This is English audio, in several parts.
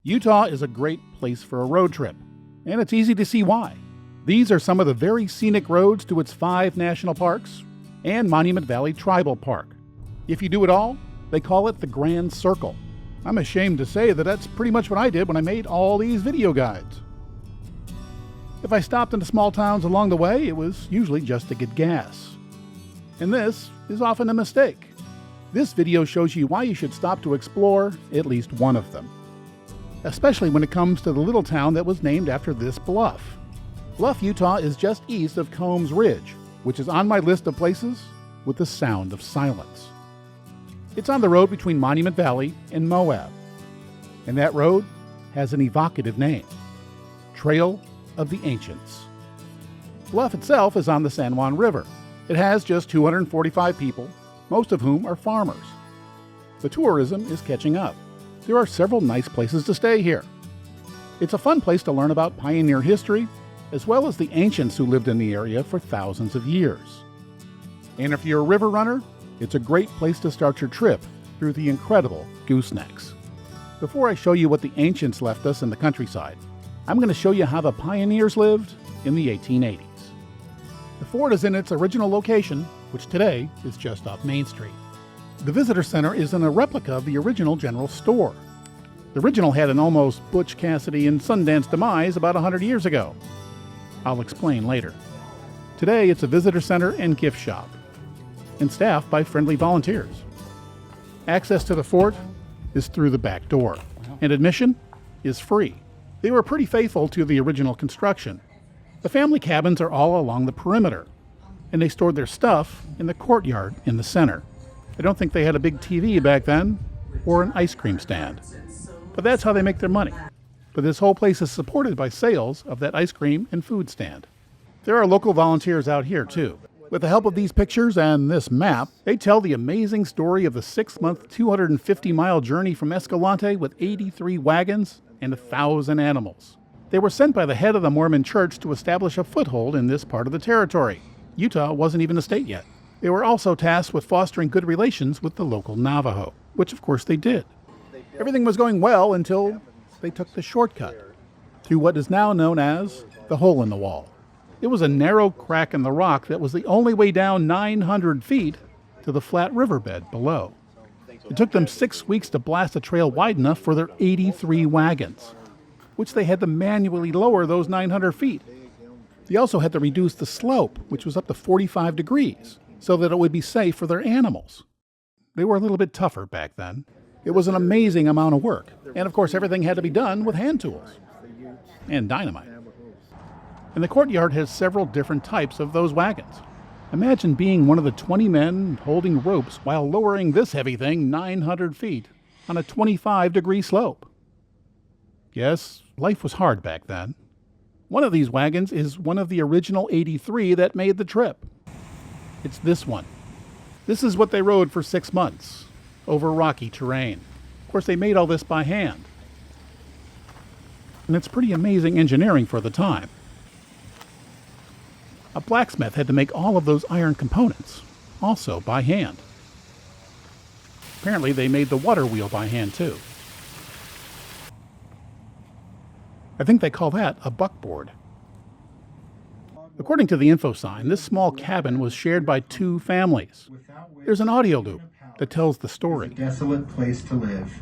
Utah is a great place for a road trip, and it's easy to see why. These are some of the very scenic roads to its 5 national parks and Monument Valley Tribal Park. If you do it all, they call it the Grand Circle. I'm ashamed to say that that's pretty much what I did when I made all these video guides. If I stopped into small towns along the way, it was usually just to get gas. And this is often a mistake. This video shows you why you should stop to explore at least one of them. Especially when it comes to the little town that was named after this bluff. Bluff, Utah is just east of Combs Ridge, which is on my list of places with the sound of silence. It's on the road between Monument Valley and Moab. And that road has an evocative name, Trail of the Ancients. Bluff itself is on the San Juan River. It has just 245 people, most of whom are farmers. The tourism is catching up. There are several nice places to stay here. It's a fun place to learn about pioneer history, as well as the ancients who lived in the area for thousands of years. And if you're a river runner, it's a great place to start your trip through the incredible goosenecks. Before I show you what the ancients left us in the countryside, I'm going to show you how the pioneers lived in the 1880s. The fort is in its original location, which today is just off Main Street. The visitor center is in a replica of the original general store. The original had an almost Butch Cassidy and Sundance demise about 100 years ago. I'll explain later. Today it's a visitor center and gift shop, and staffed by friendly volunteers. Access to the fort is through the back door, and admission is free. They were pretty faithful to the original construction. The family cabins are all along the perimeter, and they stored their stuff in the courtyard in the center. I don't think they had a big TV back then, or an ice cream stand. But that's how they make their money. But this whole place is supported by sales of that ice cream and food stand. There are local volunteers out here too. With the help of these pictures and this map, they tell the amazing story of the 6-month, 250-mile journey from Escalante with 83 wagons and 1,000 animals. They were sent by the head of the Mormon Church to establish a foothold in this part of the territory. Utah wasn't even a state yet. They were also tasked with fostering good relations with the local Navajo, which of course they did. Everything was going well until they took the shortcut through what is now known as the Hole in the Wall. It was a narrow crack in the rock that was the only way down 900 feet to the flat riverbed below. It took them 6 weeks to blast a trail wide enough for their 83 wagons, which they had to manually lower those 900 feet. They also had to reduce the slope, which was up to 45 degrees, so that it would be safe for their animals. They were a little bit tougher back then. It was an amazing amount of work, and of course everything had to be done with hand tools and dynamite. And the courtyard has several different types of those wagons. Imagine being one of the 20 men holding ropes while lowering this heavy thing 900 feet on a 25-degree slope. Yes, life was hard back then. One of these wagons is one of the original 83 that made the trip. It's this one. This is what they rode for 6 months, over rocky terrain. Of course, they made all this by hand. And it's pretty amazing engineering for the time. A blacksmith had to make all of those iron components, also by hand. Apparently, they made the water wheel by hand, too. I think they call that a buckboard. According to the info sign, this small cabin was shared by 2 families. There's an audio loop that tells the story. It's a desolate place to live.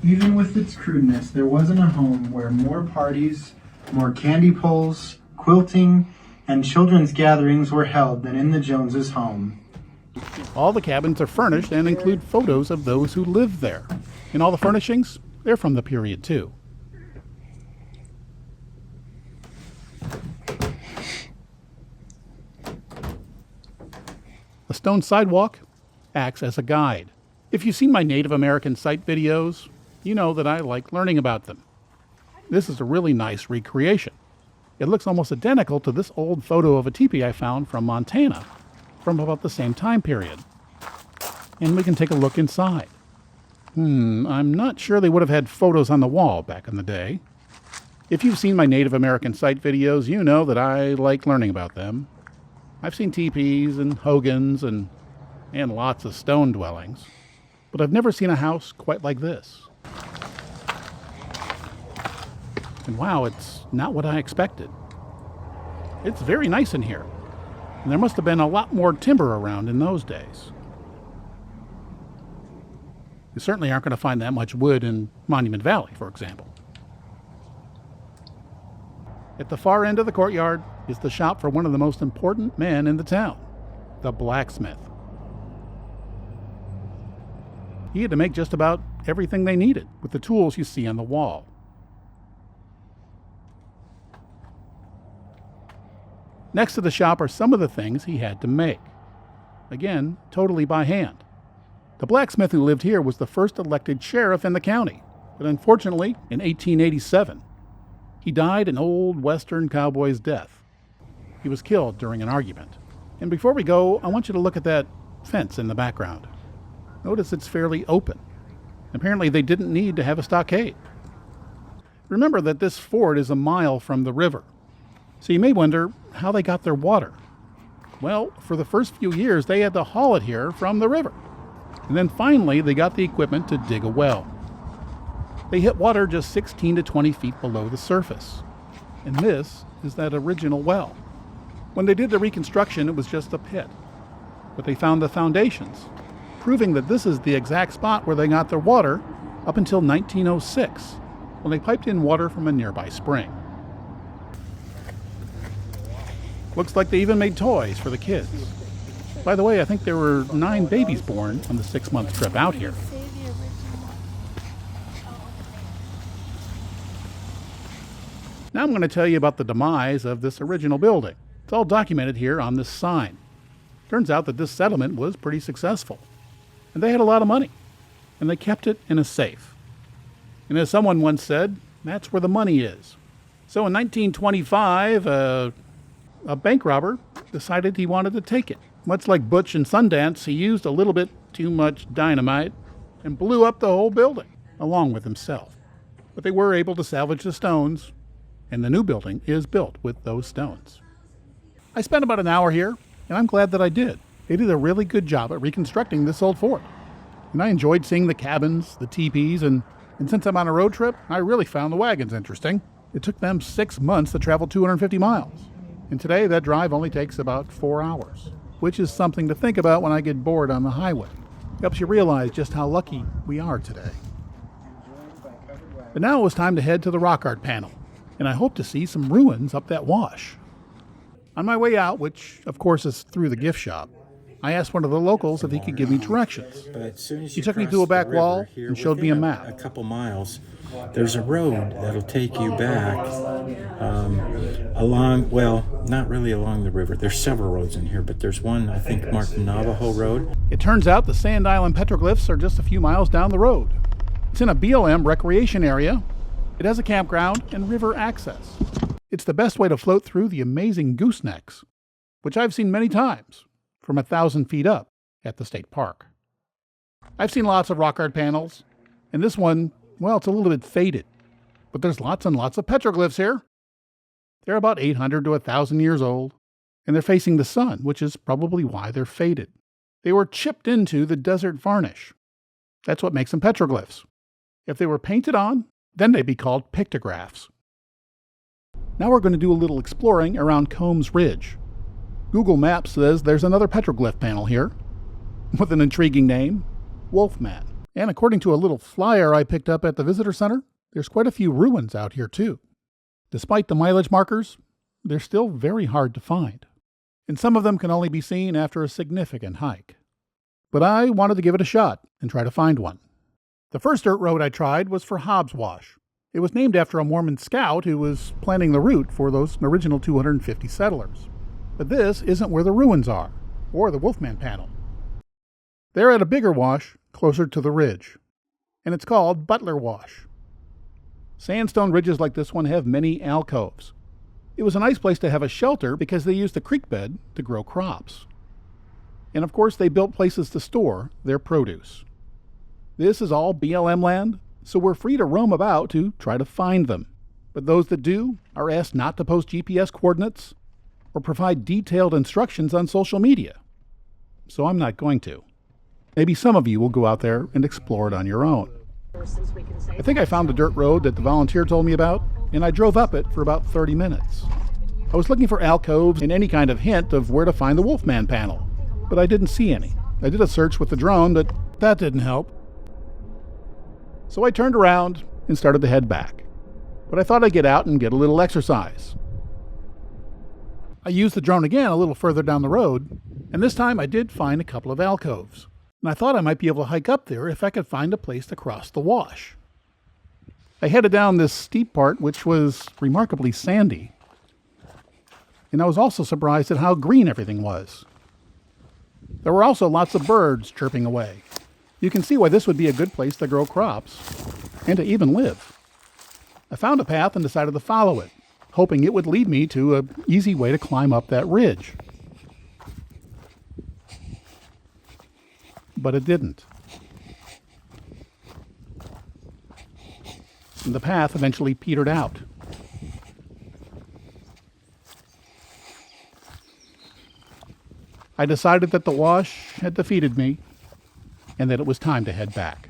Even with its crudeness, there wasn't a home where more parties, more candy pulls, quilting, and children's gatherings were held than in the Joneses' home. All the cabins are furnished and include photos of those who lived there. And all the furnishings, they're from the period too. A stone sidewalk acts as a guide. If you've seen my Native American site videos, you know that I like learning about them. This is a really nice recreation. It looks almost identical to this old photo of a teepee I found from Montana from about the same time period. And we can take a look inside. I'm not sure they would have had photos on the wall back in the day. If you've seen my Native American site videos, you know that I like learning about them. I've seen teepees and hogans and lots of stone dwellings, but I've never seen a house quite like this. And wow, it's not what I expected. It's very nice in here, and there must have been a lot more timber around in those days. You certainly aren't going to find that much wood in Monument Valley, for example. At the far end of the courtyard is the shop for one of the most important men in the town, the blacksmith. He had to make just about everything they needed with the tools you see on the wall. Next to the shop are some of the things he had to make. Again, totally by hand. The blacksmith who lived here was the first elected sheriff in the county, but unfortunately, in 1887, he died an old Western cowboy's death. He was killed during an argument. And before we go, I want you to look at that fence in the background. Notice it's fairly open. Apparently they didn't need to have a stockade. Remember that this fort is a mile from the river, so you may wonder how they got their water. Well, for the first few years they had to haul it here from the river. And then finally they got the equipment to dig a well. They hit water just 16 to 20 feet below the surface. And this is that original well. When they did the reconstruction, it was just a pit. But they found the foundations, proving that this is the exact spot where they got their water up until 1906, when they piped in water from a nearby spring. Looks like they even made toys for the kids. By the way, I think there were 9 babies born on the 6-month trip out here. Now I'm going to tell you about the demise of this original building. It's all documented here on this sign. Turns out that this settlement was pretty successful. And they had a lot of money. And they kept it in a safe. And as someone once said, that's where the money is. So in 1925, a bank robber decided he wanted to take it. Much like Butch and Sundance, he used a little bit too much dynamite and blew up the whole building, along with himself. But they were able to salvage the stones, and the new building is built with those stones. I spent about an hour here, and I'm glad that I did. They did a really good job at reconstructing this old fort. And I enjoyed seeing the cabins, the teepees, and since I'm on a road trip, I really found the wagons interesting. It took them 6 months to travel 250 miles. And today, that drive only takes about 4 hours, which is something to think about when I get bored on the highway. It helps you realize just how lucky we are today. But now it was time to head to the rock art panel, and I hope to see some ruins up that wash. On my way out, which of course is through the gift shop, I asked one of the locals if he could give me directions. He took me to a back wall and showed me a map. A couple miles, there's a road that'll take you back along, well, not really along the river. There's several roads in here, but there's one, I think, marked Navajo Road. It turns out the Sand Island petroglyphs are just a few miles down the road. It's in a BLM recreation area. It has a campground and river access. It's the best way to float through the amazing goosenecks, which I've seen many times from 1,000 feet up at the state park. I've seen lots of rock art panels, and this one, well, it's a little bit faded, but there's lots and lots of petroglyphs here. They're about 800 to 1,000 years old, and they're facing the sun, which is probably why they're faded. They were chipped into the desert varnish. That's what makes them petroglyphs. If they were painted on, then they'd be called pictographs. Now we're going to do a little exploring around Combs Ridge. Google Maps says there's another petroglyph panel here, with an intriguing name, Wolfman. And according to a little flyer I picked up at the visitor center, there's quite a few ruins out here too. Despite the mileage markers, they're still very hard to find. And some of them can only be seen after a significant hike. But I wanted to give it a shot and try to find one. The first dirt road I tried was for Hobbs Wash. It was named after a Mormon scout who was planning the route for those original 250 settlers. But this isn't where the ruins are, or the Wolfman panel. They're at a bigger wash closer to the ridge, and it's called Butler Wash. Sandstone ridges like this one have many alcoves. It was a nice place to have a shelter because they used the creek bed to grow crops. And of course they built places to store their produce. This is all BLM land, so we're free to roam about to try to find them. But those that do are asked not to post GPS coordinates or provide detailed instructions on social media. So I'm not going to. Maybe some of you will go out there and explore it on your own. I think I found the dirt road that the volunteer told me about. and I drove up it for about 30 minutes. I was looking for alcoves and any kind of hint of where to find the Wolfman panel, but I didn't see any. I did a search with the drone, but that didn't help. So I turned around and started to head back. But I thought I'd get out and get a little exercise. I used the drone again a little further down the road, and this time I did find a couple of alcoves. And I thought I might be able to hike up there if I could find a place to cross the wash. I headed down this steep part, which was remarkably sandy. And I was also surprised at how green everything was. There were also lots of birds chirping away. You can see why this would be a good place to grow crops and to even live. I found a path and decided to follow it, hoping it would lead me to an easy way to climb up that ridge. But it didn't. And the path eventually petered out. I decided that the wash had defeated me and that it was time to head back.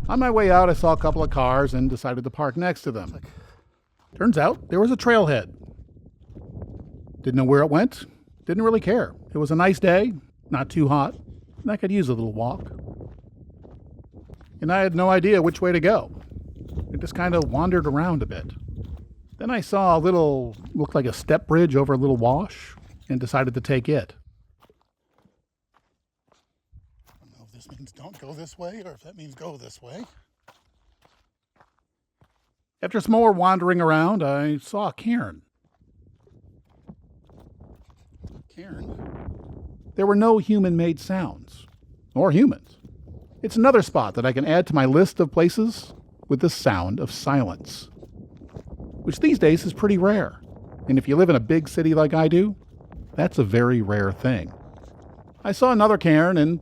On my way out, I saw a couple of cars and decided to park next to them. Turns out there was a trailhead. Didn't know where it went, didn't really care. It was a nice day, not too hot, and I could use a little walk. And I had no idea which way to go. I just kind of wandered around a bit. Then I saw looked like a step bridge over a little wash, and decided to take it. I don't know if this means don't go this way or if that means go this way. After some more wandering around, I saw a cairn. There were no human-made sounds, or humans. It's another spot that I can add to my list of places with the sound of silence, which these days is pretty rare. And if you live in a big city like I do, that's a very rare thing. I saw another cairn and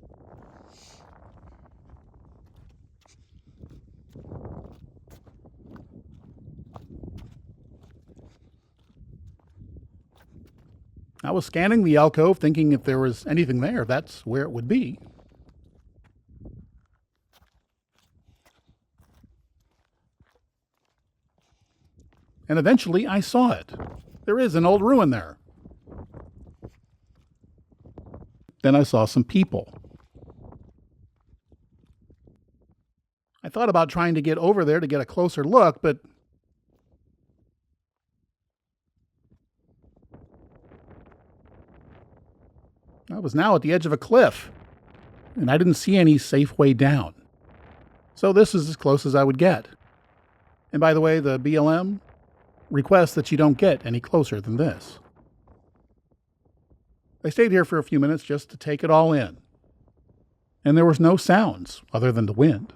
I was scanning the alcove thinking if there was anything there, that's where it would be. And eventually I saw it. There is an old ruin there. Then I saw some people. I thought about trying to get over there to get a closer look, but I was now at the edge of a cliff, and I didn't see any safe way down. So this is as close as I would get. And by the way, the BLM requests that you don't get any closer than this. I stayed here for a few minutes just to take it all in. And there was no sounds other than the wind,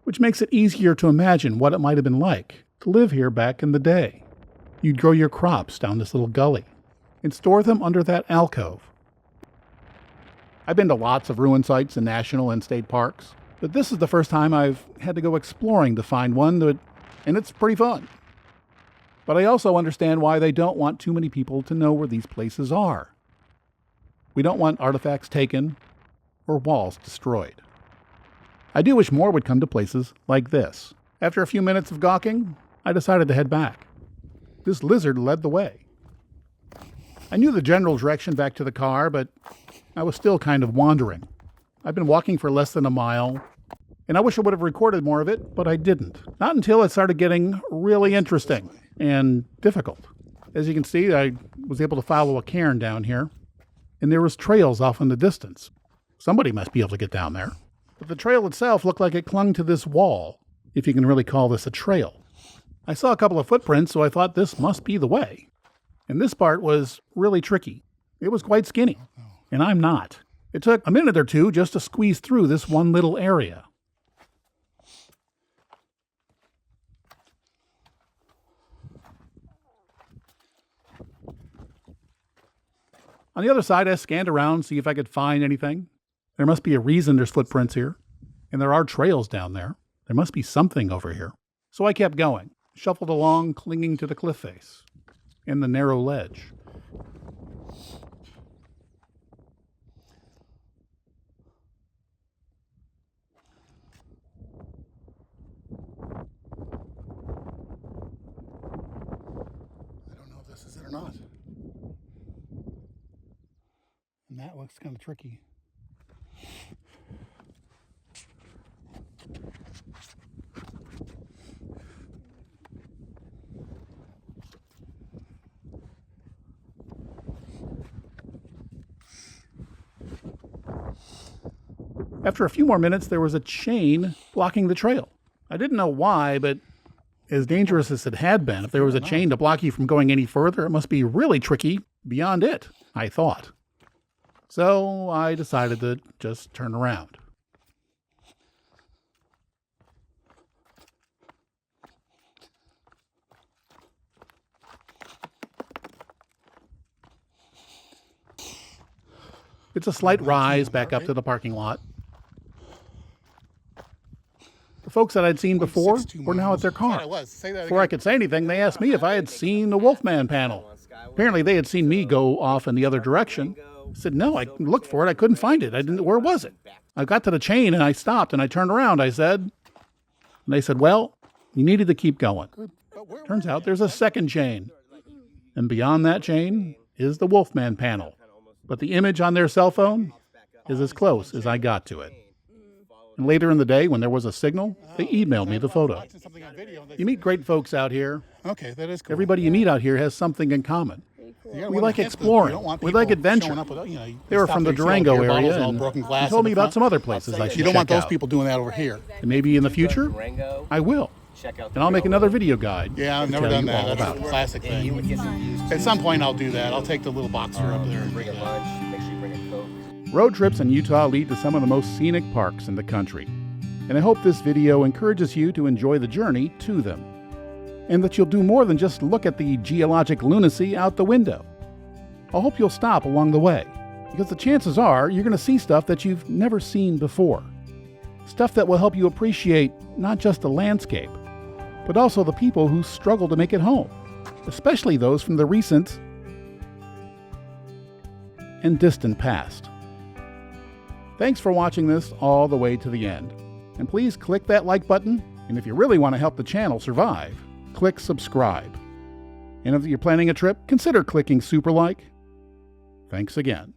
which makes it easier to imagine what it might have been like to live here back in the day. You'd grow your crops down this little gully and store them under that alcove. I've been to lots of ruin sites in national and state parks, but this is the first time I've had to go exploring to find one and it's pretty fun. But I also understand why they don't want too many people to know where these places are. We don't want artifacts taken or walls destroyed. I do wish more would come to places like this. After a few minutes of gawking, I decided to head back. This lizard led the way. I knew the general direction back to the car, but I was still kind of wandering. I've been walking for less than a mile, and I wish I would have recorded more of it, but I didn't. Not until it started getting really interesting and difficult. As you can see, I was able to follow a cairn down here, and there was trails off in the distance. Somebody must be able to get down there. But the trail itself looked like it clung to this wall, if you can really call this a trail. I saw a couple of footprints, so I thought this must be the way. And this part was really tricky. It was quite skinny, and I'm not. It took a minute or two just to squeeze through this one little area. On the other side, I scanned around, see if I could find anything. There must be a reason there's footprints here, and there are trails down there. There must be something over here. So I kept going, shuffled along, clinging to the cliff face and the narrow ledge. this, is it or not? And that looks kind of tricky. After a few more minutes, there was a chain blocking the trail. I didn't know why, but as dangerous as it had been, if there was a chain to block you from going any further, it must be really tricky beyond it, I thought. So I decided to just turn around. It's a slight rise back up to the parking lot. The folks that I'd seen before were now at their car. Before I could say anything, they asked me if I had seen the Wolfman panel. Apparently they had seen me go off in the other direction. I said, no, I looked for it. I couldn't find it. Where was it? I got to the chain and I stopped and I turned around, I said. And they said, well, you needed to keep going. Turns out there's a second chain. And beyond that chain is the Wolfman panel. But the image on their cell phone is as close as I got to it. And later in the day, when there was a signal, they emailed me the photo. You meet great folks out here. Okay, that is cool. Everybody you meet out here has something in common. We like exploring. We like adventure. They were from the Durango area and told me about some other places I should check out. You don't want those people doing that over here. And maybe in the future, I will. And I'll make another video guide. Yeah, I've never done that. That's a classic thing. At some point, I'll do that. I'll take the little boxer up there and bring it lunch. Make sure you bring a Coke. Road trips in Utah lead to some of the most scenic parks in the country. And I hope this video encourages you to enjoy the journey to them. And that you'll do more than just look at the geologic lunacy out the window. I hope you'll stop along the way, because the chances are you're going to see stuff that you've never seen before. Stuff that will help you appreciate not just the landscape, but also the people who struggle to make it home, especially those from the recent and distant past. Thanks for watching this all the way to the end. And please click that like button, and if you really want to help the channel survive, click subscribe. And if you're planning a trip, consider clicking super like. Thanks again.